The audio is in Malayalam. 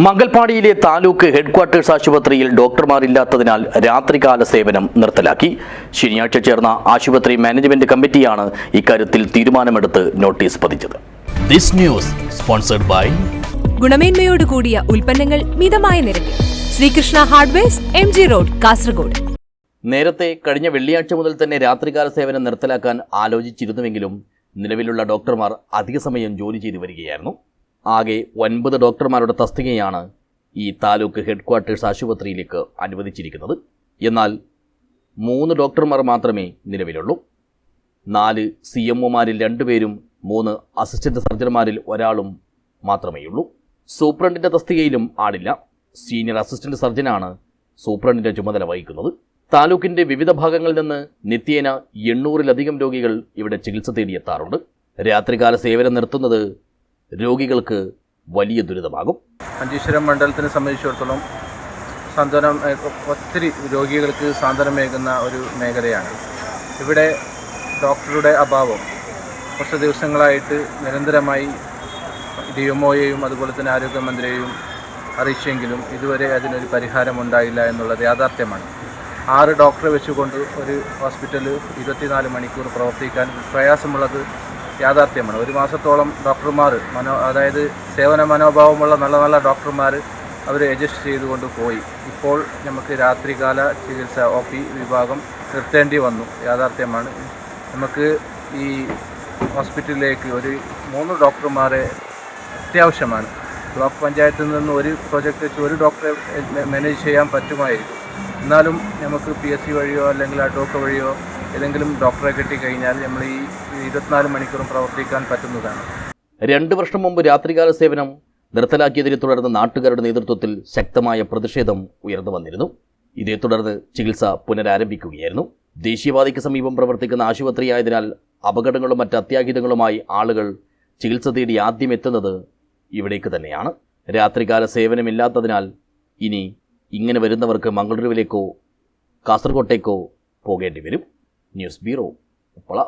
മംഗൽപാടിയിലെ താലൂക്ക് ഹെഡ്ക്വാർട്ടേഴ്സ് ആശുപത്രിയിൽ ഡോക്ടർമാരില്ലാത്തതിനാൽ രാത്രികാല സേവനം നിർത്തലാക്കി. ശനിയാഴ്ച ചേർന്ന ആശുപത്രി മാനേജ്മെന്റ് കമ്മിറ്റിയാണ് ഇക്കാര്യത്തിൽ തീരുമാനമെടുത്ത് നോട്ടീസ് പതിച്ചത്. ദിസ് ന്യൂസ് സ്പോൺസർഡ് ബൈ ഗുണമേന്മയോട് കൂടിയ ഉൽപ്പന്നങ്ങൾ മിതമായ നിരക്കിൽ Srikrishna hardwares, MG road, Kasaragod. നേരത്തെ കഴിഞ്ഞ വെള്ളിയാഴ്ച മുതൽ തന്നെ രാത്രികാല സേവനം നിർത്തലാക്കാൻ ആലോചിച്ചിരുന്നുവെങ്കിലും നിലവിലുള്ള ഡോക്ടർമാർ അധിക സമയം ജോലി ചെയ്തു വരികയായിരുന്നു. ആകെ 9 ഡോക്ടർമാരുടെ തസ്തികയാണ് ഈ താലൂക്ക് ഹെഡ്ക്വാർട്ടേഴ്സ് ആശുപത്രിയിലേക്ക് അനുവദിച്ചിരിക്കുന്നത്. എന്നാൽ 3 ഡോക്ടർമാർ മാത്രമേ നിലവിലുള്ളൂ. 4 CMOമാരിൽ 2 പേരും 3 അസിസ്റ്റന്റ് സർജന്മാരിൽ ഒരാളും മാത്രമേയുള്ളൂ. സൂപ്രണ്ടിൻ്റെ തസ്തികയിലും ആളില്ല. സീനിയർ അസിസ്റ്റന്റ് സർജനാണ് സൂപ്രണ്ടിൻ്റെ ചുമതല വഹിക്കുന്നത്. താലൂക്കിൻ്റെ വിവിധ ഭാഗങ്ങളിൽ നിന്ന് നിത്യേന 800-ലധികം രോഗികൾ ഇവിടെ ചികിത്സ തേടിയെത്താറുണ്ട്. രാത്രികാല സേവനം നിർത്തുന്നത് രോഗികൾക്ക് വലിയ ദുരിതമാകും. മഞ്ചേശ്വരം മണ്ഡലത്തിനെ സംബന്ധിച്ചിടത്തോളം ഒത്തിരി രോഗികൾക്ക് സാന്ത്വനമേകുന്ന ഒരു മേഖലയാണ്. ഇവിടെ ഡോക്ടറുടെ അഭാവം കുറച്ച് ദിവസങ്ങളായിട്ട് നിരന്തരമായി DMOയെയും അതുപോലെ തന്നെ ആരോഗ്യമന്ത്രിയെയും അറിയിച്ചെങ്കിലും ഇതുവരെ അതിനൊരു പരിഹാരമുണ്ടായില്ല എന്നുള്ളത് യാഥാർത്ഥ്യമാണ്. 6 ഡോക്ടറെ വെച്ചുകൊണ്ട് ഒരു ഹോസ്പിറ്റൽ 24 മണിക്കൂർ പ്രവർത്തിക്കാൻ പ്രയാസമുള്ളത് യാഥാർത്ഥ്യമാണ്. 1 മാസത്തോളം ഡോക്ടർമാർ അതായത് സേവന മനോഭാവമുള്ള നല്ല ഡോക്ടർമാർ അവർ അഡ്ജസ്റ്റ് ചെയ്തുകൊണ്ട് പോയി. ഇപ്പോൾ നമുക്ക് രാത്രികാല ചികിത്സ OP വിഭാഗം നിർത്തേണ്ടി വന്നു. യാഥാർത്ഥ്യമാണ്. നമുക്ക് ഈ ഹോസ്പിറ്റലിലേക്ക് ഒരു 3 ഡോക്ടർമാരെ അത്യാവശ്യമാണ്. ബ്ലോക്ക് പഞ്ചായത്തിൽ നിന്ന് ഒരു പ്രൊജക്റ്റ് വെച്ച് ഒരു ഡോക്ടറെ മാനേജ് ചെയ്യാൻ പറ്റുമായിരിക്കും. എന്നാലും നമുക്ക് PSC വഴിയോ അല്ലെങ്കിൽ അഡ്വോക്ക വഴിയോ ഏതെങ്കിലും ഡോക്ടറെ കിട്ടിക്കഴിഞ്ഞാൽ നമ്മൾ ഈ 24 മണിക്കൂറും പ്രവർത്തിക്കാൻ പറ്റുന്നതാണ്. 2 വർഷം മുമ്പ് രാത്രികാല സേവനം നിർത്തലാക്കിയതിനെ തുടർന്ന് നാട്ടുകാരുടെ നേതൃത്വത്തിൽ ശക്തമായ പ്രതിഷേധം ഉയർന്നു വന്നിരുന്നു. ഇതേ തുടർന്ന് ചികിത്സ പുനരാരംഭിക്കുകയായിരുന്നു. ദേശീയപാതയ്ക്ക് സമീപം പ്രവർത്തിക്കുന്ന ആശുപത്രിയായതിനാൽ അപകടങ്ങളും മറ്റ് അത്യാഹിതങ്ങളുമായി ആളുകൾ ചികിത്സ തേടി ആദ്യം എത്തുന്നത് ഇവിടേക്ക് തന്നെയാണ്. രാത്രികാല സേവനമില്ലാത്തതിനാൽ ഇനി ഇങ്ങനെ വരുന്നവർക്ക് മംഗളൂരുവിലേക്കോ കാസർകോട്ടേക്കോ പോകേണ്ടി വരും. News bureau, Uppala.